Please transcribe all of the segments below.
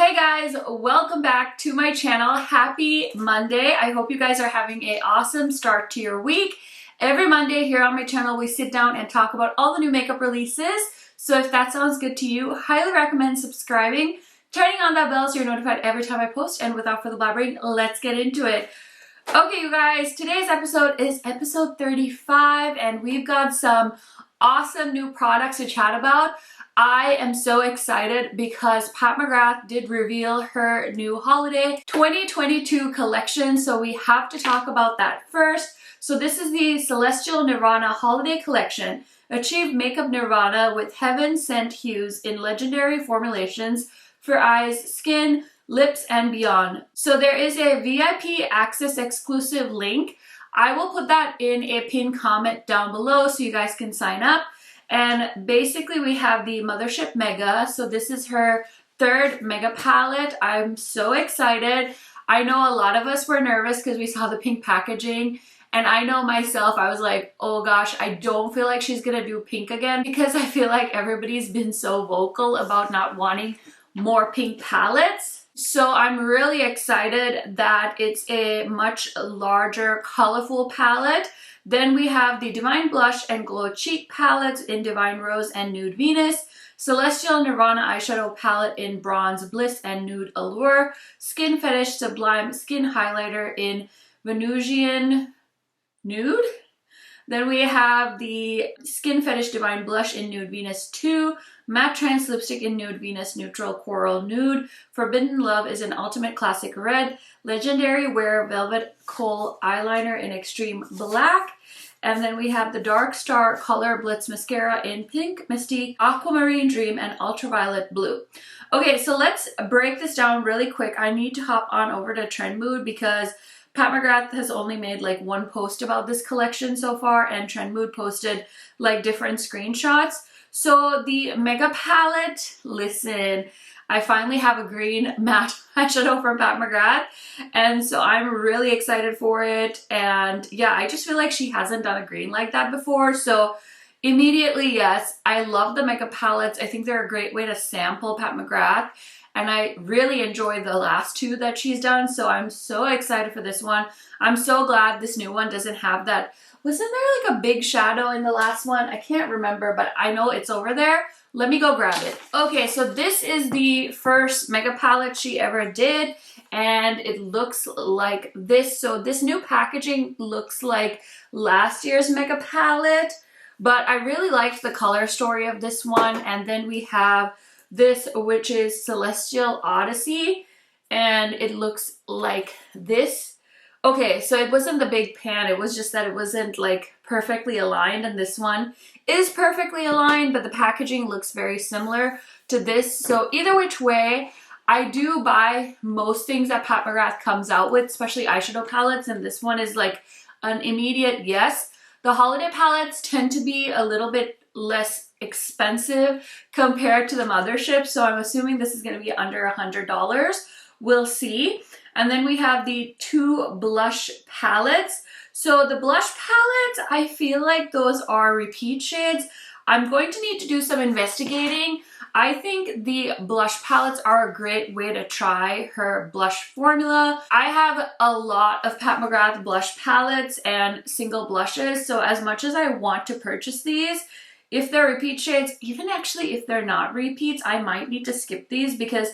Hey guys, welcome back to my channel. Happy Monday. I hope you guys are having an awesome start to your week. Every Monday here on my channel, we sit down and talk about all the new makeup releases. So if that sounds good to you, highly recommend subscribing, turning on that bell so you're notified every time I post. And without further blabbering, let's get into it. Okay, you guys, today's episode is episode 35, and we've got some awesome new products to chat about. I am so excited because Pat McGrath did reveal her new holiday 2022 collection, so we have to talk about that first. So this is the Celestial Nirvana Holiday Collection. Achieve makeup nirvana with heaven-sent hues in legendary formulations for eyes, skin, lips, and beyond. So there is a VIP access exclusive link. I will put that in a pinned comment down below so you guys can sign up. And basically we have the Mothership Mega. So this is her third Mega palette. I'm so excited. I know a lot of us were nervous because we saw the pink packaging. And I know myself, I was like, oh gosh, I don't feel like she's gonna do pink again because I feel like everybody's been so vocal about not wanting more pink palettes. So I'm really excited that it's a much larger, colorful palette. Then we have the Divine Blush and Glow Cheek palettes in Divine Rose and Nude Venus, Celestial Nirvana eyeshadow palette in Bronze Bliss and Nude Allure, Skin Fetish Sublime Skin Highlighter in Venusian Nude. Then we have the Skin Fetish Divine Blush in Nude Venus 2, Matte Trance Lipstick in Nude Venus Neutral Coral Nude, Forbidden Love is an Ultimate Classic Red, Legendary Wear Velvet Kohl Eyeliner in Extreme Black, and then we have the Dark Star Color Blitz Mascara in Pink, Misty, Aquamarine Dream, and Ultraviolet Blue. Okay, so let's break this down really quick. I need to hop on over to Trend Mood because Pat McGrath has only made like one post about this collection so far, and Trend Mood posted like different screenshots. So the Mega palette, listen, I finally have a green matte eyeshadow from Pat McGrath, and so I'm really excited for it. And yeah, I just feel like she hasn't done a green like that before, so immediately yes, I love the Mega palettes. I think they're a great way to sample Pat McGrath, and I really enjoy the last two that she's done, so I'm so excited for this one. I'm so glad this new one doesn't have that. Wasn't there like a big shadow in the last one? I can't remember, but I know it's over there. Let me go grab it. Okay, so this is the first Mega palette she ever did, and it looks like this. So this new packaging looks like last year's Mega palette, but I really liked the color story of this one. And then we have this, which is Celestial Odyssey, and it looks like this. Okay, so it wasn't the big pan, it was just that it wasn't like perfectly aligned, and this one is perfectly aligned, but the packaging looks very similar to this. So either which way, I do buy most things that Pat McGrath comes out with, especially eyeshadow palettes, and this one is like an immediate yes. The holiday palettes tend to be a little bit less expensive compared to the Mothership, so I'm assuming this is going to be under $100. We'll see. And then we have the two blush palettes. So the blush palettes, I feel like those are repeat shades. I'm going to need to do some investigating. I think the blush palettes are a great way to try her blush formula. I have a lot of Pat McGrath blush palettes and single blushes, so as much as I want to purchase these, if they're repeat shades, even actually if they're not repeats, I might need to skip these because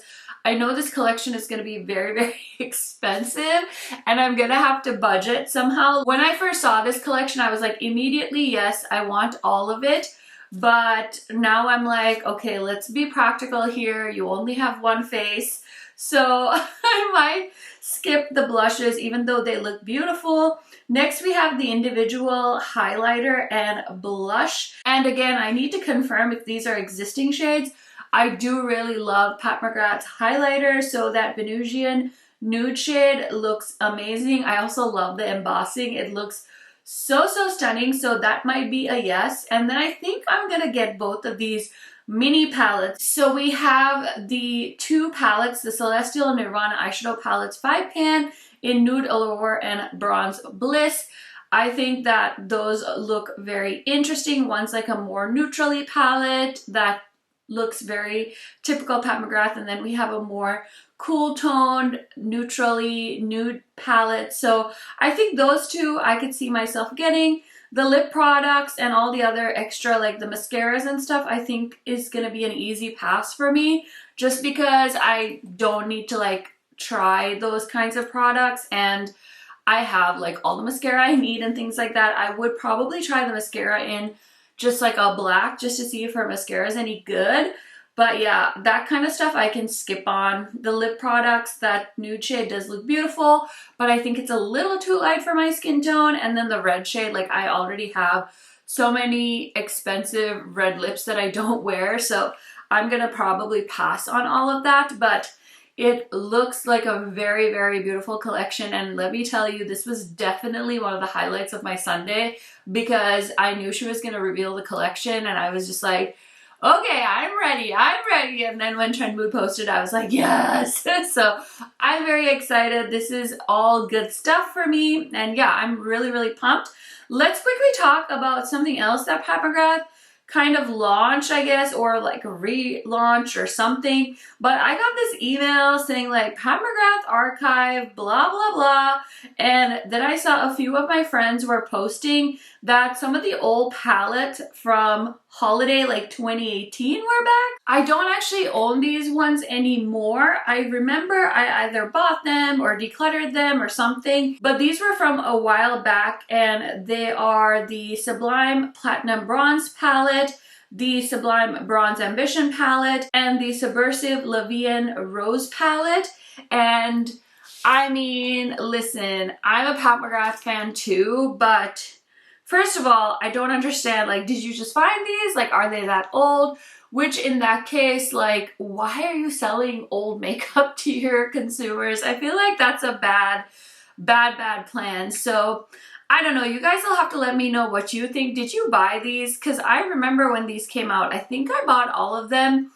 I know this collection is going to be very, very expensive, and I'm going to have to budget somehow. When I first saw this collection, I was like, immediately, yes, I want all of it. But now I'm like, okay, let's be practical here. You only have one face. So I might skip the blushes, even though they look beautiful. Next, we have the individual highlighter and blush. And again, I need to confirm if these are existing shades. I do really love Pat McGrath's highlighter, so that Venusian nude shade looks amazing. I also love the embossing. It looks so stunning, so that might be a yes. And then I think I'm gonna get both of these mini palettes. So we have the two palettes, the Celestial Nirvana eyeshadow palettes 5-pan in Nude Allure and Bronze Bliss. I think that those look very interesting. One's like a more neutrally palette that looks very typical Pat McGrath, and then we have a more cool toned, neutrally nude palette. So I think those two I could see myself getting. The lip products and all the other extra, like the mascaras and stuff, I think is gonna be an easy pass for me, just because I don't need to like try those kinds of products, and I have like all the mascara I need and things like that. I would probably try the mascara in just like a black just to see if her mascara is any good. But yeah, that kind of stuff I can skip on. The lip products, that nude shade does look beautiful, but I think it's a little too light for my skin tone. And then the red shade, like I already have so many expensive red lips that I don't wear, so I'm gonna probably pass on all of that. But it looks like a very, very beautiful collection, and let me tell you, this was definitely one of the highlights of my Sunday, because I knew she was gonna reveal the collection, and I was just like, okay, I'm ready. And then when Trend Mood posted, I was like, yes. So I'm very excited. This is all good stuff for me. And yeah, I'm really, really pumped. Let's quickly talk about something else that Pat McGrath kind of launched, I guess, or like a relaunch or something. But I got this email saying like Pat McGrath archive, blah, blah, blah. And then I saw a few of my friends were posting that some of the old palettes from holiday like 2018 were back. I don't actually own these ones anymore. I remember I either bought them or decluttered them or something, but these were from a while back, and they are the Sublime Platinum Bronze palette, the Sublime Bronze Ambition palette, and the Subversive Lavian Rose palette. And I mean, listen, I'm a Pat McGrath fan too, but first of all, I don't understand, like, did you just find these? Like, are they that old? Which in that case, like, why are you selling old makeup to your consumers? I feel like that's a bad plan. So I don't know, you guys will have to let me know what you think. Did you buy these? Because I remember when these came out, I think I bought all of them.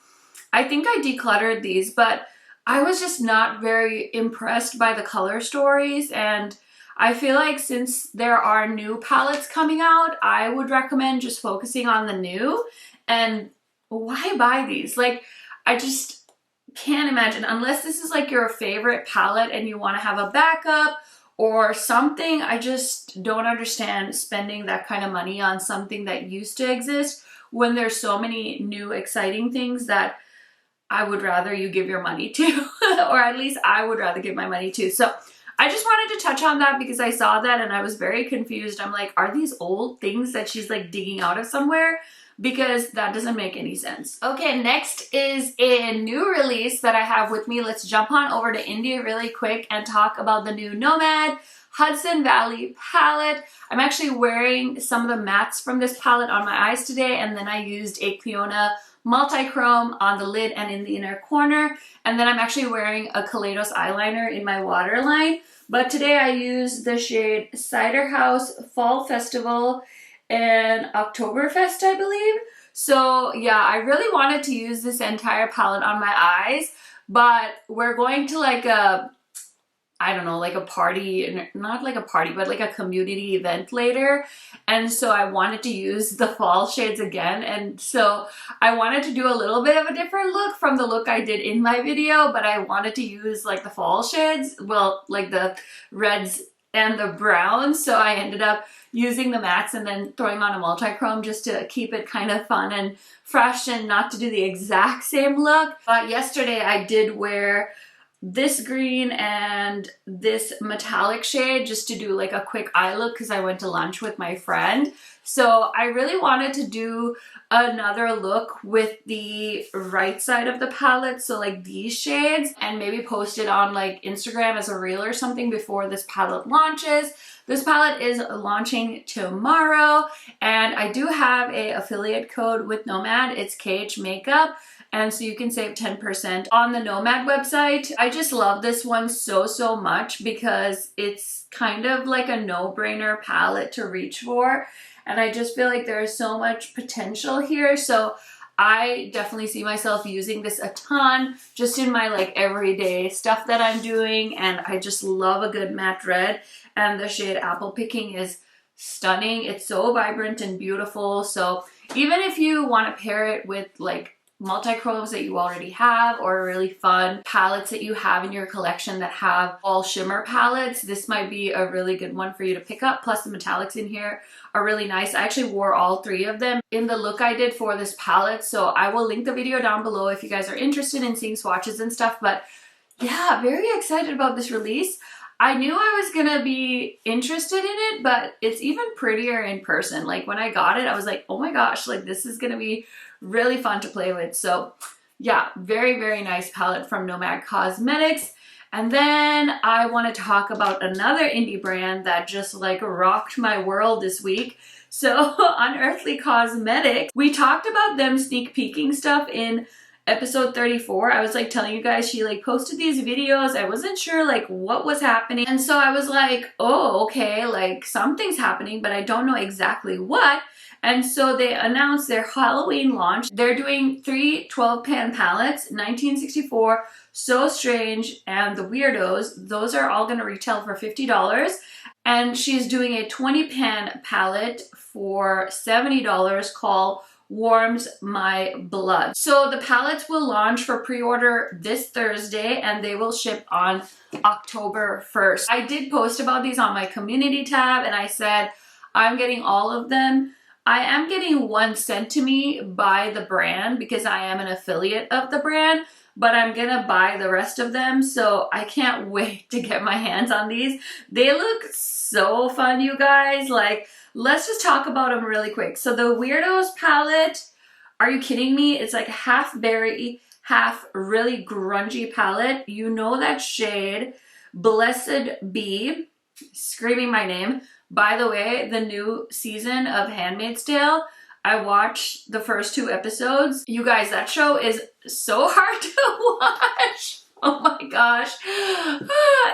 I think I decluttered these, but I was just not very impressed by the color stories, and I feel like since there are new palettes coming out, I would recommend just focusing on the new. And why buy these? Like, I just can't imagine, unless this is like your favorite palette and you want to have a backup or something. I just don't understand spending that kind of money on something that used to exist when there's so many new exciting things that I would rather you give your money to, or at least I would rather give my money to. So I just wanted to touch on that because I saw that and I was very confused. I'm like, are these old things that she's like digging out of somewhere? Because that doesn't make any sense. Okay, next is a new release that I have with me. Let's jump on over to India really quick and talk about the new Nomad Hudson Valley palette. I'm actually wearing some of the mattes from this palette on my eyes today, and then I used a Kiona multi-chrome on the lid and in the inner corner, and then I'm actually wearing a Kaleidos eyeliner in my waterline. But today I used the shade Cider House Fall Festival and Oktoberfest, I believe. So yeah, I really wanted to use this entire palette on my eyes, but we're going to like a, I don't know, like a party, not like a party, but like a community event later. And so I wanted to use the fall shades again. And so I wanted to do a little bit of a different look from the look I did in my video, but I wanted to use like the fall shades, well, like the reds and the browns. So I ended up using the mattes and then throwing on a multi-chrome just to keep it kind of fun and fresh and not to do the exact same look. But yesterday I did wear this green and this metallic shade just to do like a quick eye look because I went to lunch with my friend. So I really wanted to do another look with the right side of the palette, so like these shades, and maybe post it on like Instagram as a reel or something before this palette launches. This palette is launching tomorrow, and I do have a affiliate code with Nomad. It's KHMAKEUP. And so you can save 10% on the Nomad website. I just love this one so much because it's kind of like a no-brainer palette to reach for. And I just feel like there's so much potential here. So I definitely see myself using this a ton just in my like everyday stuff that I'm doing. And I just love a good matte red. And the shade Apple Picking is stunning. It's so vibrant and beautiful. So even if you want to pair it with like multi-chromes that you already have, or really fun palettes that you have in your collection that have all shimmer palettes, this might be a really good one for you to pick up. Plus the metallics in here are really nice. I actually wore all three of them in the look I did for this palette, so I will link the video down below if you guys are interested in seeing swatches and stuff. But yeah, very excited about this release. I knew I was gonna be interested in it, but it's even prettier in person. Like when I got it, I was like, oh my gosh, like this is gonna be really fun to play with. So yeah, very, very nice palette from Nomad Cosmetics. And then I want to talk about another indie brand that just like rocked my world this week. So Unearthly Cosmetics, we talked about them sneak peeking stuff in episode 34. I was like telling you guys, she like posted these videos. I wasn't sure like what was happening. And so I was like, oh, okay, like something's happening, but I don't know exactly what. And so they announced their Halloween launch. They're doing 3 12-pan palettes, 1964, So Strange, and The Weirdos. Those are all gonna retail for $50. And she's doing a 20-pan palette for $70 called Warms My Blood. So the palettes will launch for pre-order this Thursday and they will ship on October 1st. I did post about these on my community tab and I said I'm getting all of them. I am getting one sent to me by the brand because I am an affiliate of the brand, but I'm gonna buy the rest of them, so I can't wait to get my hands on these. They look so fun, you guys. Like, let's just talk about them really quick. So the Weirdos palette, are you kidding me? It's like half berry, half really grungy palette. You know that shade, Blessed Bee, screaming my name. By the way, the new season of Handmaid's Tale, I watched the first 2 episodes. You guys, that show is so hard to watch. Oh my gosh.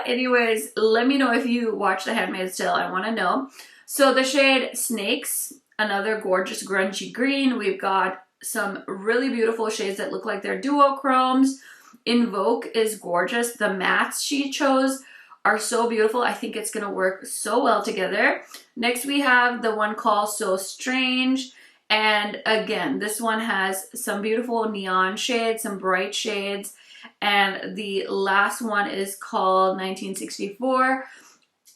Anyways, let me know if you watch The Handmaid's Tale. I want to know. So the shade Snakes, another gorgeous grungy green. We've got some really beautiful shades that look like they're duochromes. Invoke is gorgeous. The mattes she chose are so beautiful. I think it's gonna work so well together. Next we have the one called So Strange. And again, this one has some beautiful neon shades, some bright shades. And the last one is called 1964.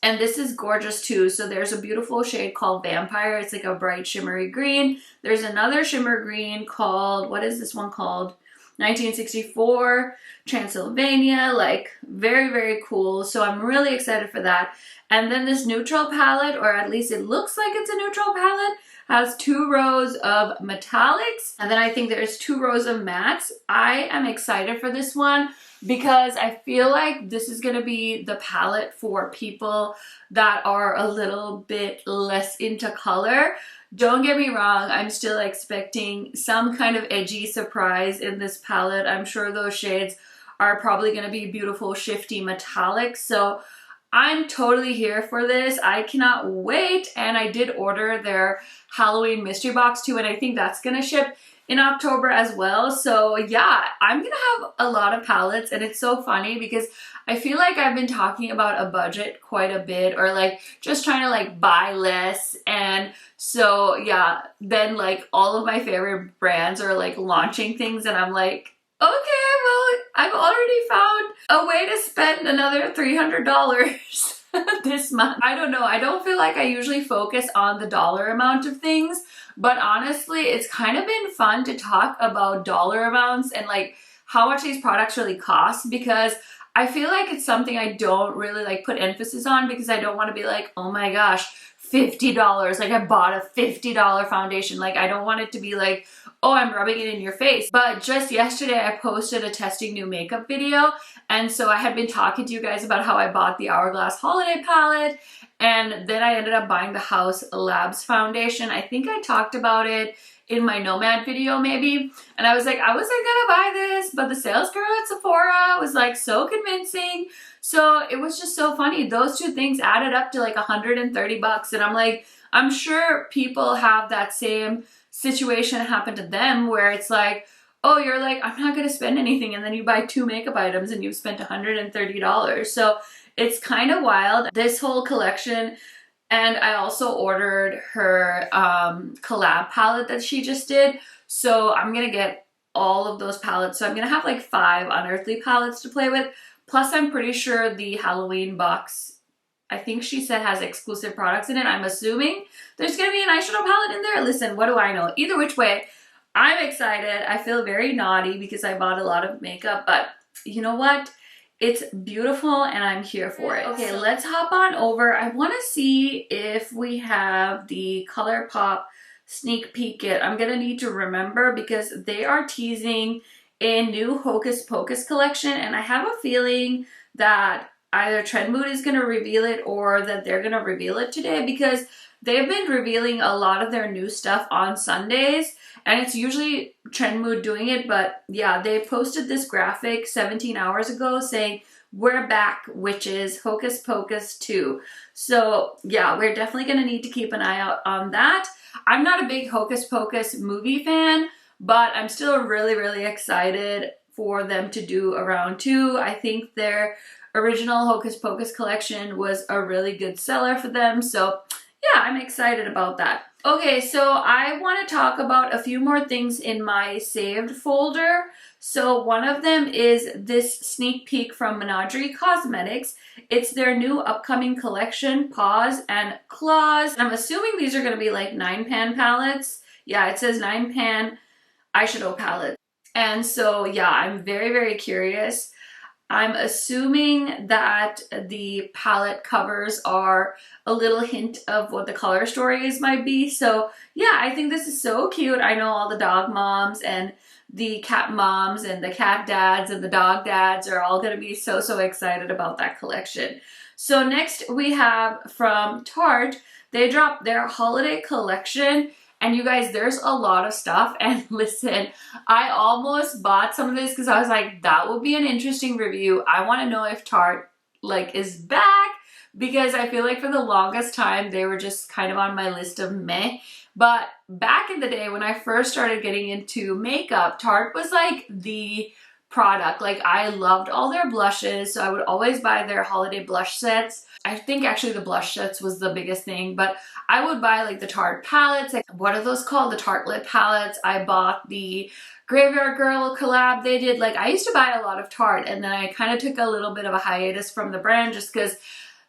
And this is gorgeous too. So there's a beautiful shade called Vampire. It's like a bright shimmery green. There's another shimmer green called, what is this one called? 1964, Transylvania, like very, very cool. So I'm really excited for that. And then this neutral palette, or at least it looks like it's a neutral palette, has 2 rows of metallics. And then I think there's 2 rows of mattes. I am excited for this one because I feel like this is gonna be the palette for people that are a little bit less into color. Don't get me wrong, I'm still expecting some kind of edgy surprise in this palette. I'm sure those shades are probably going to be beautiful, shifty metallics. So I'm totally here for this. I cannot wait. And I did order their Halloween mystery box too, and I think that's going to ship in October as well. So yeah, I'm going to have a lot of palettes, and it's so funny because I feel like I've been talking about a budget quite a bit, or like just trying to like buy less. And so yeah, then like all of my favorite brands are like launching things and I'm like, okay, well, I've already found a way to spend another $300 this month. I don't know. I don't feel like I usually focus on the dollar amount of things, but honestly, it's kind of been fun to talk about dollar amounts and like how much these products really cost, because I feel like it's something I don't really like put emphasis on, because I don't want to be like, oh my gosh, $50, like I bought a $50 foundation. Like I don't want it to be like, oh, I'm rubbing it in your face. But just yesterday I posted a testing new makeup video, and so I had been talking to you guys about how I bought the Hourglass Holiday Palette, and then I ended up buying the House Labs foundation. I think I talked about it in my Nomad video maybe, and I was like, I wasn't gonna buy this, but the sales girl at Sephora was like so convincing. So it was just so funny. Those 2 things added up to like $130, and I'm like, I'm sure people have that same situation happen to them where it's like, oh, you're like, I'm not gonna spend anything, and then you buy 2 makeup items and you've spent $130. So it's kind of wild, this whole collection. And I also ordered her collab palette that she just did. So I'm gonna get all of those palettes. So I'm gonna have like 5 Unearthly palettes to play with. Plus I'm pretty sure the Halloween box, I think she said, has exclusive products in it. I'm assuming there's gonna be an eyeshadow palette in there. Listen, what do I know? Either which way, I'm excited. I feel very naughty because I bought a lot of makeup, but you know what? It's beautiful and I'm here for it. Okay, let's hop on over. I want to see if we have the Colourpop sneak peek kit. I'm gonna need to remember because they are teasing a new Hocus Pocus collection, and I have a feeling that either Trend Mood is gonna reveal it or that they're gonna reveal it today, because they've been revealing a lot of their new stuff on Sundays, and it's usually Trend Mood doing it. But yeah, they posted this graphic 17 hours ago saying, "We're back, witches, Hocus Pocus 2. So yeah, we're definitely gonna need to keep an eye out on that. I'm not a big Hocus Pocus movie fan, but I'm still really, really excited for them to do a round 2. I think their original Hocus Pocus collection was a really good seller for them. So yeah, I'm excited about that. Okay, so I want to talk about a few more things in my saved folder. So one of them is this sneak peek from Menagerie Cosmetics. It's their new upcoming collection, Paws and Claws. I'm assuming these are going to be like 9-pan palettes. Yeah, it says 9-pan eyeshadow palette. And so yeah, I'm very, very curious. I'm assuming that the palette covers are a little hint of what the color stories might be. So yeah, I think this is so cute. I know all the dog moms and the cat moms and the cat dads and the dog dads are all going to be so, so excited about that collection. So next we have from Tarte. They dropped their holiday collection. And you guys, there's a lot of stuff. And listen, I almost bought some of this because I was like, that would be an interesting review. I want to know if Tarte like is back, because I feel like for the longest time they were just kind of on my list of meh. But back in the day when I first started getting into makeup, Tarte was like the product. Like I loved all their blushes, so I would always buy their holiday blush sets. I think actually the blush sets was the biggest thing, but I would buy like the Tarte palettes. Like, what are those called? The Tarte lip palettes. I bought the Graveyard Girl collab they did. Like I used to buy a lot of Tarte, and then I kind of took a little bit of a hiatus from the brand just because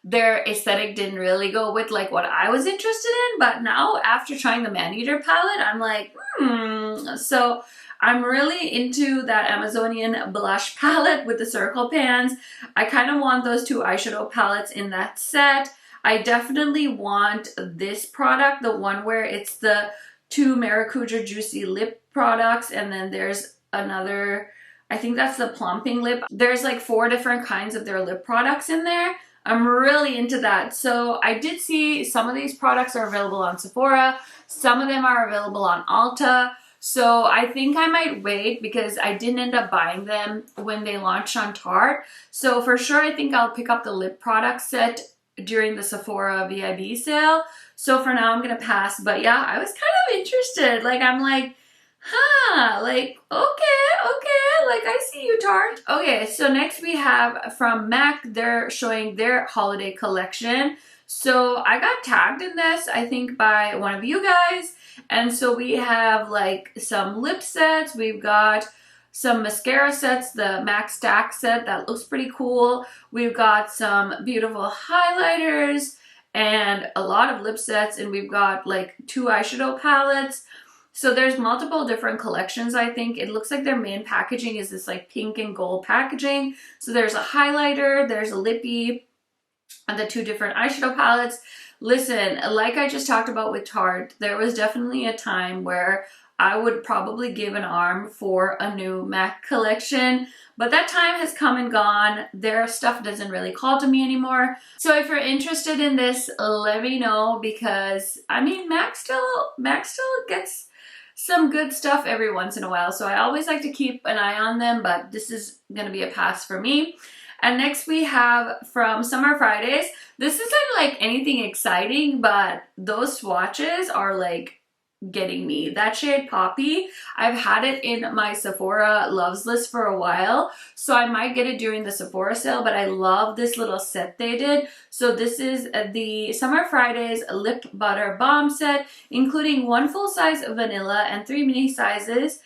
their aesthetic didn't really go with like what I was interested in. But now after trying the Maneater palette, I'm like, So I'm really into that Amazonian blush palette with the circle pans. I kind of want those 2 eyeshadow palettes in that set. I definitely want this product, the one where it's the 2 Maracuja Juicy lip products, and then there's another, I think that's the plumping lip. There's like 4 different kinds of their lip products in there. I'm really into that. So I did see some of these products are available on Sephora. Some of them are available on Ulta. So I think I might wait because I didn't end up buying them when they launched on Tarte. So for sure, I think I'll pick up the lip product set during the Sephora VIB sale. So for now, I'm going to pass. But yeah, I was kind of interested. Like, I'm like, like, okay, like I see you, Tarte. Okay, so next we have from MAC. They're showing their holiday collection. So I got tagged in this, I think, by one of you guys. And so we have like some lip sets. We've got some mascara sets, the MAC Stack set, that looks pretty cool. We've got some beautiful highlighters and a lot of lip sets, and we've got like 2 eyeshadow palettes. So there's multiple different collections, I think. It looks like their main packaging is this like pink and gold packaging. So there's a highlighter, there's a lippy, and the 2 different eyeshadow palettes. Listen, like I just talked about with Tarte, there was definitely a time where I would probably give an arm for a new MAC collection, but that time has come and gone. Their stuff doesn't really call to me anymore. So if you're interested in this, let me know, because I mean, MAC still gets some good stuff every once in a while. So I always like to keep an eye on them, but this is gonna be a pass for me. And next we have from Summer Fridays. This isn't like anything exciting, but those swatches are like getting me. That shade Poppy, I've had it in my Sephora loves list for a while, so I might get it during the Sephora sale, but I love this little set they did. So this is the Summer Fridays Lip Butter Balm set, including 1 full size vanilla and 3 mini sizes.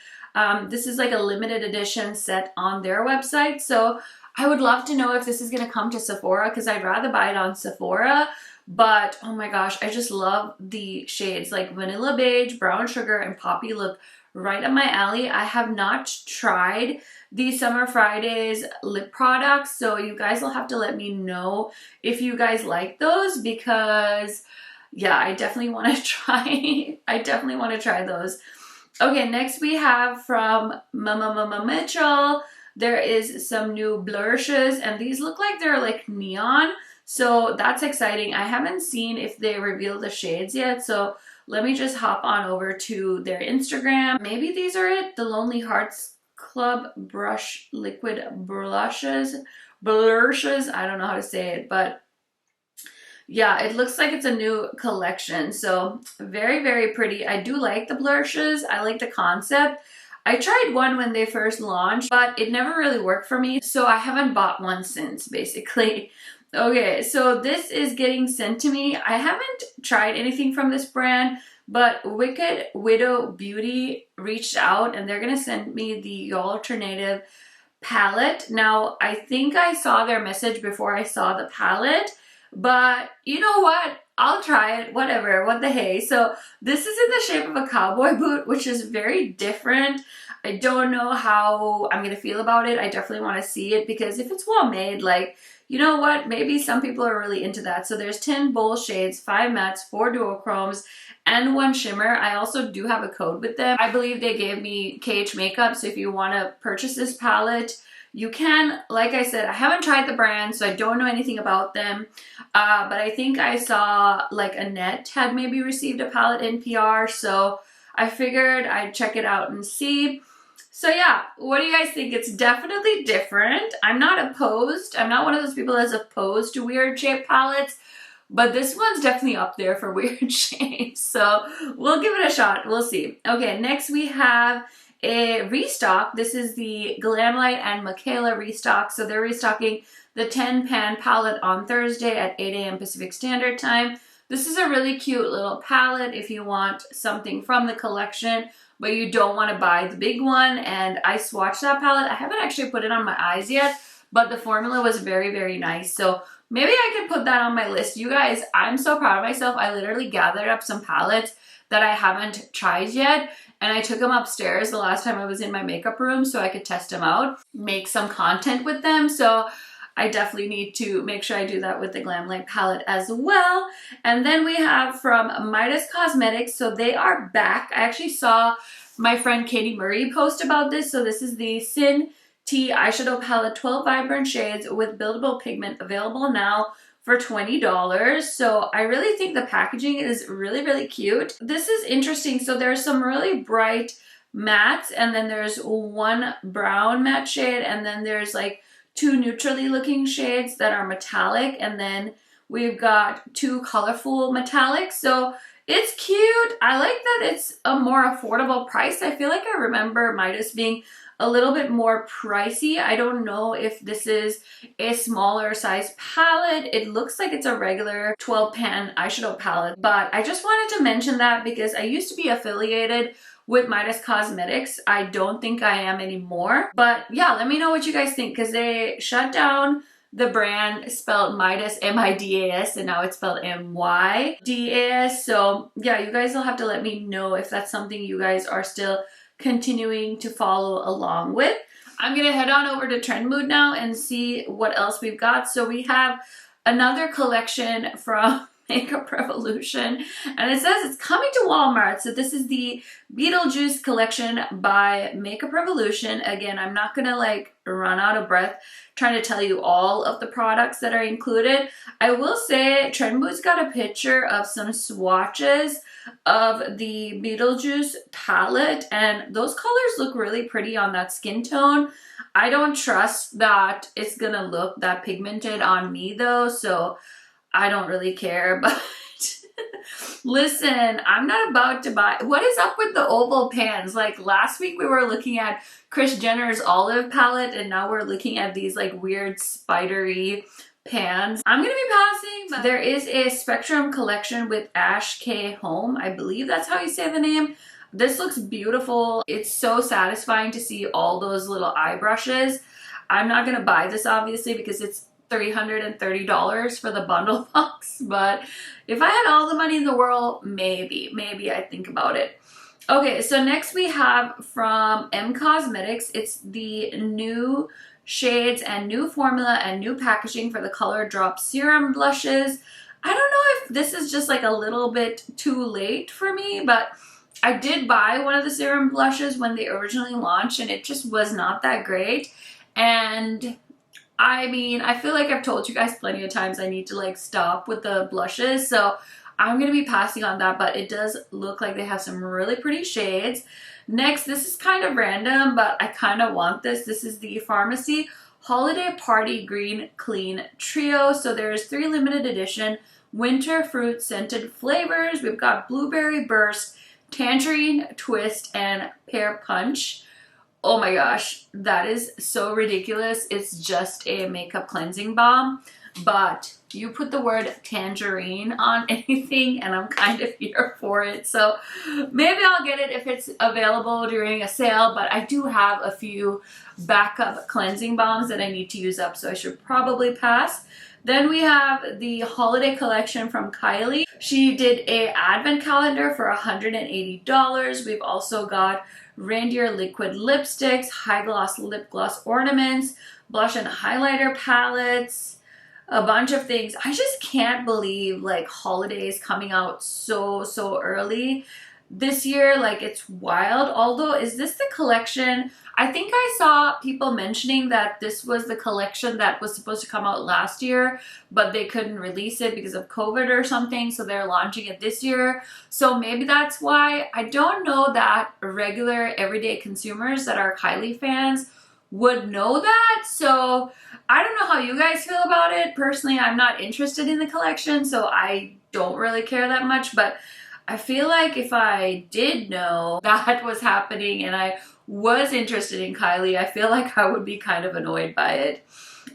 This is like a limited edition set on their website. So I would love to know if this is going to come to Sephora, because I'd rather buy it on Sephora. But oh my gosh, I just love the shades. Like Vanilla Beige, Brown Sugar, and Poppy look right up my alley. I have not tried the Summer Fridays lip products, so you guys will have to let me know if you guys like those, because yeah, I definitely want to try. I definitely want to try those. Okay, next we have from Mama Mitchell. There is some new blushes, and these look like they're like neon, so that's exciting. I haven't seen if they reveal the shades yet, so let me just hop on over to their Instagram. Maybe these are it. The Lonely Hearts Club Brush Liquid Blushes. I don't know how to say it, but yeah, it looks like it's a new collection. So very, very pretty. I do like the blushes. I like the concept. I tried one when they first launched, but it never really worked for me. So I haven't bought one since, basically. Okay, so this is getting sent to me. I haven't tried anything from this brand, but Wicked Widow Beauty reached out and they're gonna send me the Alternative palette. Now, I think I saw their message before I saw the palette, but you know what? I'll try it, whatever, what the hey. So this is in the shape of a cowboy boot, which is very different. I don't know how I'm gonna feel about it. I definitely want to see it, because if it's well made, like, you know what, maybe some people are really into that. So there's 10 bold shades, 5 mattes, 4 duochromes, and 1 shimmer. I also do have a code with them. I believe they gave me KHMAKEUP, so if you want to purchase this palette, you can. Like I said, I haven't tried the brand, so I don't know anything about them. But I think I saw like Annette had maybe received a palette in PR, so I figured I'd check it out and see. So yeah, what do you guys think? It's definitely different. I'm not opposed. I'm not one of those people that's opposed to weird shaped palettes, but this one's definitely up there for weird shapes. So we'll give it a shot. We'll see. Okay, next we have a restock. This is the Glamlite and Michaela restock. So they're restocking the 10 pan palette on Thursday at 8 a.m. Pacific Standard Time. This is a really cute little palette if you want something from the collection, but you don't want to buy the big one. And I swatched that palette. I haven't actually put it on my eyes yet, but the formula was very, very nice. So maybe I could put that on my list. You guys, I'm so proud of myself. I literally gathered up some palettes that I haven't tried yet, and I took them upstairs the last time I was in my makeup room so I could test them out, make some content with them. So I definitely need to make sure I do that with the Glamlite palette as well. And then we have from Midas Cosmetics. So they are back. I actually saw my friend Katie Murray post about this. So this is the Sin Tea Eyeshadow Palette, 12 vibrant shades with buildable pigment, available now for $20. So I really think the packaging is really, really cute. This is interesting. So there's some really bright mattes, and then there's one brown matte shade, and then there's like 2 neutrally looking shades that are metallic, and then we've got 2 colorful metallics. So it's cute. I like that it's a more affordable price. I feel like I remember Midas being a little bit more pricey. I don't know if this is a smaller size palette. It looks like it's a regular 12 pan eyeshadow palette, but I just wanted to mention that because I used to be affiliated with Midas Cosmetics. I don't think I am anymore, but yeah, let me know what you guys think, because they shut down the brand spelled Midas, M-I-D-A-S, and now it's spelled M-Y-D-A-S. So yeah, you guys will have to let me know if that's something you guys are still continuing to follow along with. I'm gonna head on over to Trend Mood now and see what else we've got. So we have another collection from Makeup Revolution, and it says it's coming to Walmart. So this is the Beetlejuice collection by Makeup Revolution. Again, I'm not gonna like run out of breath trying to tell you all of the products that are included. I will say Trend Mood's got a picture of some swatches of the Beetlejuice palette, and those colors look really pretty on that skin tone. I don't trust that it's gonna look that pigmented on me though, so I don't really care. But listen, I'm not about to buy. What is up with the oval pans? Like last week we were looking at Kris Jenner's olive palette, and now we're looking at these like weird spidery pans. I'm gonna be passing, but there is a Spectrum collection with Ash K Home. I believe that's how you say the name. This looks beautiful. It's so satisfying to see all those little eye brushes. I'm not gonna buy this obviously because it's $330 for the bundle box, but if I had all the money in the world, maybe I'd think about it. Okay, so next we have from Cosmetics. It's the new shades and new formula and new packaging for the Color Drop Serum blushes. I don't know if this is just like a little bit too late for me, but I did buy one of the serum blushes when they originally launched and it just was not that great. And I mean, I feel like I've told you guys plenty of times I need to like stop with the blushes, so I'm going to be passing on that, but it does look like they have some really pretty shades. Next, this is kind of random, but I kind of want this. This is the Farmacy Holiday Party Green Clean Trio. So there's 3 limited edition winter fruit scented flavors. We've got Blueberry Burst, Tangerine Twist, and Pear Punch. Oh my gosh, that is so ridiculous. It's just a makeup cleansing balm, but you put the word tangerine on anything and I'm kind of here for it. So maybe I'll get it if it's available during a sale, but I do have a few backup cleansing balms that I need to use up, so I should probably pass. Then we have the holiday collection from Kylie. She did a advent calendar for $180. We've also got reindeer liquid lipsticks, high gloss lip gloss ornaments, blush and highlighter palettes, a bunch of things. I just can't believe like holidays coming out so early this year. Like, it's wild. Although, is this the collection? I think I saw people mentioning that this was the collection that was supposed to come out last year, but they couldn't release it because of COVID or something, so they're launching it this year. So maybe that's why. I don't know that regular everyday consumers that are Kylie fans would know that. So I don't know how you guys feel about it. Personally, I'm not interested in the collection, so I don't really care that much, but I feel like if I did know that was happening and I was interested in Kylie, I feel like I would be kind of annoyed by it.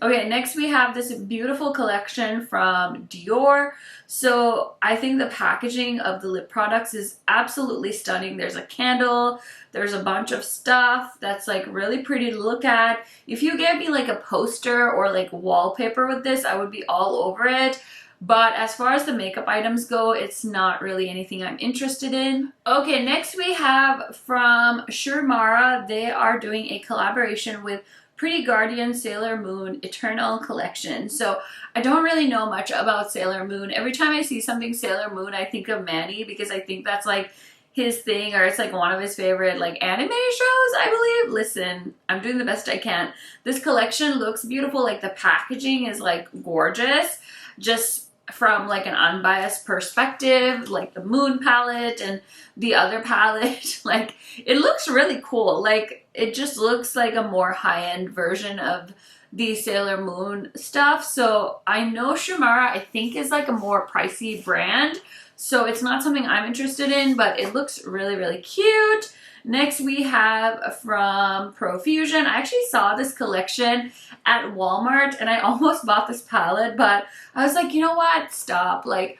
Okay, next we have this beautiful collection from Dior. So I think the packaging of the lip products is absolutely stunning. There's a candle, there's a bunch of stuff that's like really pretty to look at. If you gave me like a poster or like wallpaper with this, I would be all over it. But as far as the makeup items go, it's not really anything I'm interested in. Okay, next we have from Uemura. They are doing a collaboration with Pretty Guardian Sailor Moon Eternal Collection. So I don't really know much about Sailor Moon. Every time I see something Sailor Moon, I think of Manny because I think that's like his thing, or it's like one of his favorite like anime shows, I believe. Listen, I'm doing the best I can. This collection looks beautiful. Like, the packaging is like gorgeous. Just from like an unbiased perspective, like the Moon palette and the other palette, like it looks really cool. Like, it just looks like a more high-end version of the Sailor Moon stuff. So I know Uemura, I think, is like a more pricey brand, so it's not something I'm interested in, but it looks really cute. Next we have from Profusion. I actually saw this collection at Walmart and I almost bought this palette, but I was like, you know what? Stop. Like,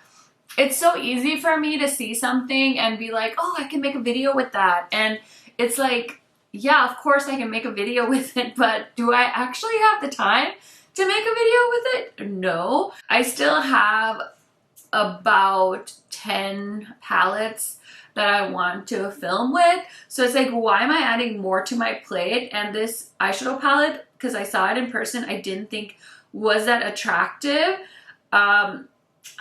it's so easy for me to see something and be like, oh, I can make a video with that. And it's like, yeah, of course I can make a video with it, but do I actually have the time to make a video with it? No. I still have about 10 palettes that I want to film with. So it's like, why am I adding more to my plate? And this eyeshadow palette, because I saw it in person, I didn't think was that attractive. I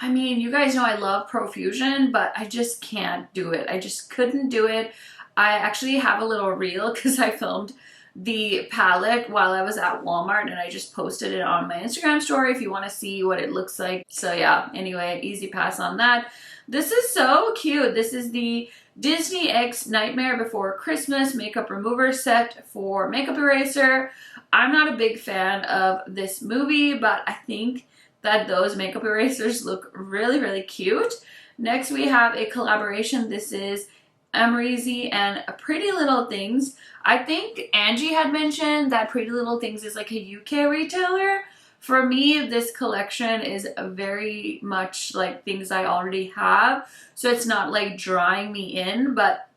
mean, you guys know I love Profusion, but I just can't do it. I just couldn't do it. I actually have a little reel because I filmed the palette while I was at Walmart and I just posted it on my Instagram story if you want to see what it looks like. So yeah, anyway, easy pass on that. This is so cute. This is the Disney X Nightmare Before Christmas makeup remover set for makeup eraser. I'm not a big fan of this movie, but I think that those makeup erasers look really cute. Next we have a collaboration. This is Menagerie and Pretty Little Things. I think Angie had mentioned that Pretty Little Things is like a UK retailer. For me, this collection is very much like things I already have, so it's not like drawing me in, but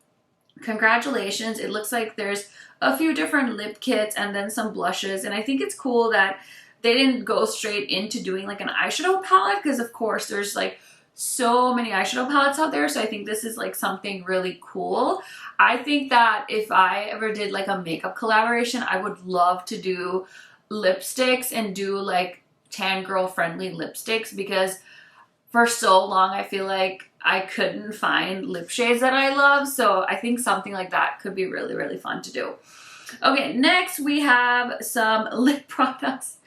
congratulations. It looks like there's a few different lip kits and then some blushes, and I think it's cool that they didn't go straight into doing like an eyeshadow palette, because of course there's like so many eyeshadow palettes out there, so I think this is like something really cool. I think that if I ever did like a makeup collaboration, I would love to do lipsticks and do like tan girl friendly lipsticks, because for so long I feel like I couldn't find lip shades that I love, so I think something like that could be really, really fun to do. Okay, next we have some lip products.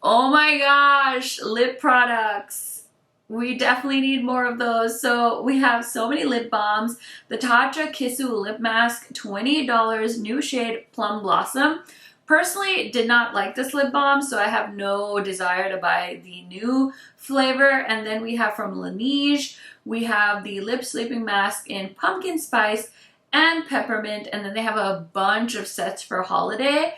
Oh my gosh, lip products. We definitely need more of those. So we have so many lip balms. The Tarte Kissu Lip Mask, $28, new shade Plum Blossom. Personally, did not like this lip balm, so I have no desire to buy the new flavor. And then we have from Laneige, we have the Lip Sleeping Mask in Pumpkin Spice and Peppermint, and then they have a bunch of sets for holiday.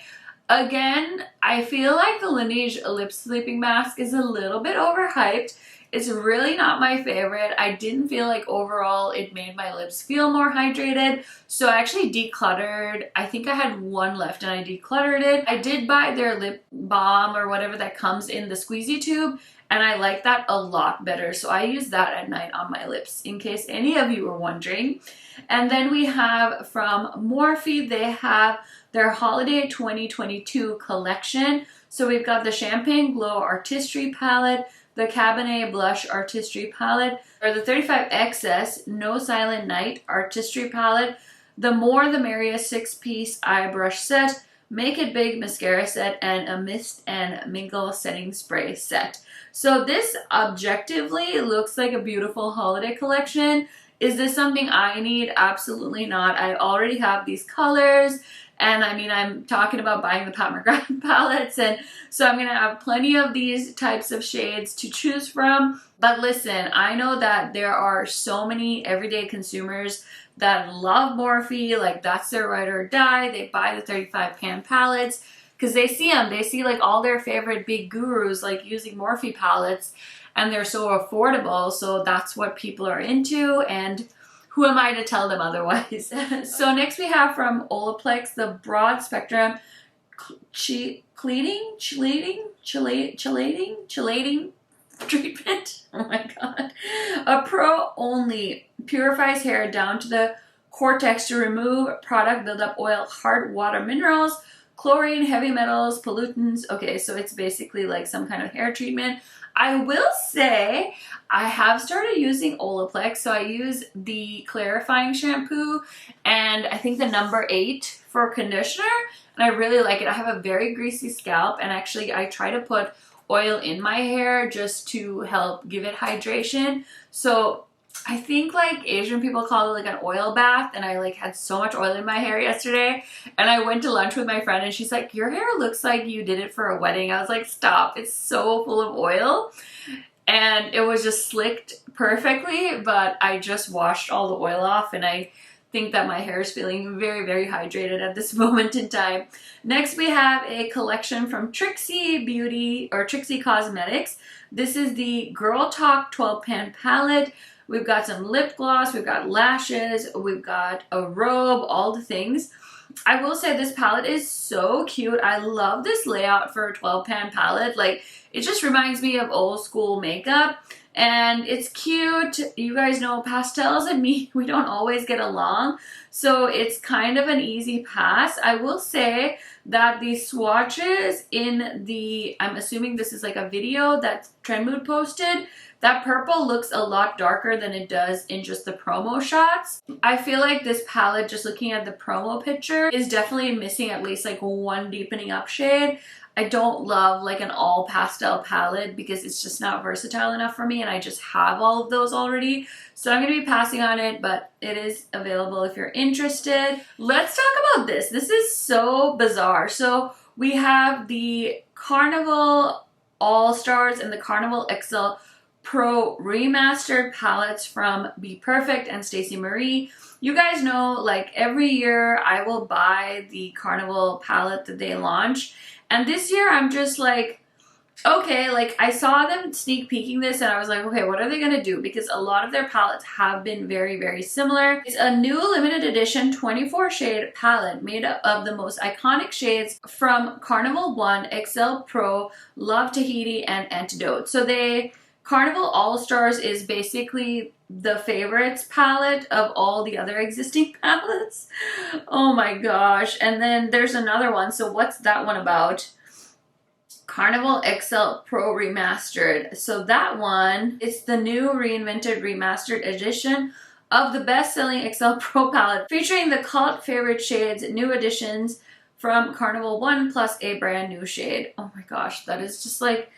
Again, I feel like the Laneige Lip Sleeping Mask is a little bit overhyped. It's really not my favorite. I didn't feel like overall it made my lips feel more hydrated, so I actually decluttered. I think I had one left and I decluttered it. I did buy their lip balm or whatever that comes in the squeezy tube, and I like that a lot better, so I use that at night on my lips, in case any of you were wondering. And then we have from Morphe, they have their Holiday 2022 collection. So we've got the Champagne Glow Artistry Palette, the Cabernet Blush Artistry Palette, or the 35XS No Silent Night Artistry Palette, the More the Merrier 6-piece eye brush set, Make It Big mascara set, and a Mist and Mingle setting spray set. So this objectively looks like a beautiful holiday collection. Is this something I need? Absolutely not. I already have these colors, and I mean, I'm talking about buying the Pat McGrath palettes, and so I'm gonna have plenty of these types of shades to choose from. But listen, I know that there are so many everyday consumers that love Morphe, like that's their ride or die. They buy the 35 pan palettes because they see them. They see like all their favorite big gurus like using Morphe palettes, and they're so affordable, so that's what people are into, and who am I to tell them otherwise? So next we have from Olaplex the Broad Spectrum Chelating treatment. Oh my god. A pro only, purifies hair down to the cortex to remove product buildup oil, hard water minerals, chlorine, heavy metals, pollutants. Okay, so it's basically like some kind of hair treatment. I will say I have started using Olaplex, so I use the clarifying shampoo and I think the number 8 for conditioner, and I really like it. I have a very greasy scalp, and actually I try to put oil in my hair just to help give it hydration. So I think like Asian people call it like an oil bath, and I like had so much oil in my hair yesterday, and I went to lunch with my friend and she's like, your hair looks like you did it for a wedding. I was like, stop, it's so full of oil. And it was just slicked perfectly, but I just washed all the oil off, and I think that my hair is feeling very, very hydrated at this moment in time. Next we have a collection from Trixie Beauty or Trixie Cosmetics. This is the Girl Talk 12 pan palette. We've got some lip gloss, we've got lashes, we've got a robe, all the things. I will say this palette is so cute. I love this layout for a 12 pan palette. Like, it just reminds me of old school makeup, and it's cute. You guys know pastels and me, we don't always get along, so it's kind of an easy pass. I will say that the swatches in the, I'm assuming this is like a video that Trendmood posted, that purple looks a lot darker than it does in just the promo shots. I feel like this palette, just looking at the promo picture, is definitely missing at least like one deepening up shade. I don't love like an all pastel palette because it's just not versatile enough for me, and I just have all of those already. So I'm going to be passing on it, but it is available if you're interested. Let's talk about this. This is so bizarre. So we have the Carnival All Stars and the Carnival XL Pro remastered palettes from Be Perfect and Stacey Marie. You guys know, like every year I will buy the Carnival palette that they launch, and this year I'm just like, Okay, like I saw them sneak peeking this and I was like, okay, what are they gonna do? Because a lot of their palettes have been very, very similar. It's a new limited edition 24 shade palette made up of the most iconic shades from Carnival 1, XL Pro, Love Tahiti, and Antidote. So Carnival All Stars is basically the favorites palette of all the other existing palettes. Oh my gosh. And then there's another one. So what's that one about? Carnival XL Pro Remastered. So that one, it's the new reinvented remastered edition of the best-selling XL Pro palette, featuring the cult favorite shades, new additions from Carnival 1 plus a brand new shade. Oh my gosh, that is just like,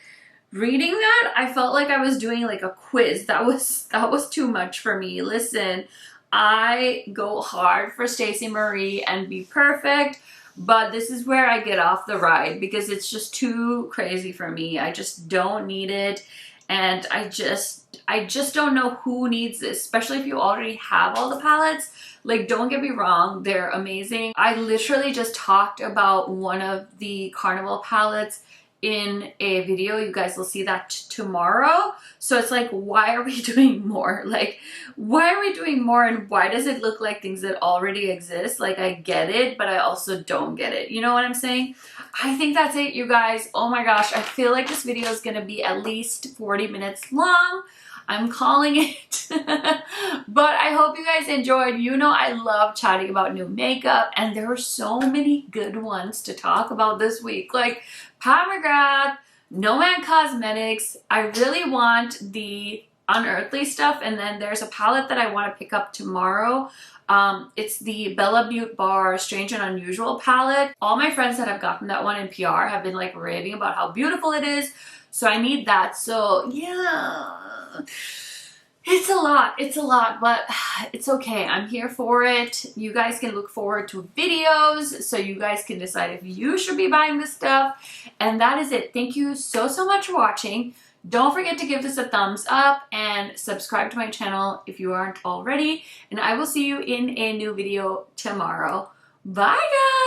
reading that, I felt like I was doing like a quiz. That was too much for me. Listen, I go hard for Stacey Marie and Be Perfect, but this is where I get off the ride because it's just too crazy for me. I just don't need it, and I just don't know who needs this, especially if you already have all the palettes. Like, don't get me wrong, they're amazing. I literally just talked about one of the Carnival palettes in a video. You guys will see that tomorrow. So it's like, why are we doing more? Like, why are we doing more, and why does it look like things that already exist? Like, I get it, but I also don't get it. You know what I'm saying? I think that's it, you guys. Oh my gosh, I feel like this video is gonna be at least 40 minutes long. I'm calling it. But I hope you guys enjoyed. You know I love chatting about new makeup, and there were so many good ones to talk about this week. Like Pat McGrath, Nomad Cosmetics. I really want the Unearthly stuff, and then there's a palette that I want to pick up tomorrow. It's the Bella Beaute Bar Strange and Unusual palette. All my friends that have gotten that one in PR have been like raving about how beautiful it is. So I need that. So yeah, it's a lot, but it's okay. I'm here for it. You guys can look forward to videos so you guys can decide if you should be buying this stuff. And that is it. Thank you so much for watching. Don't forget to give this a thumbs up and subscribe to my channel if you aren't already. And I will see you in a new video tomorrow. Bye guys!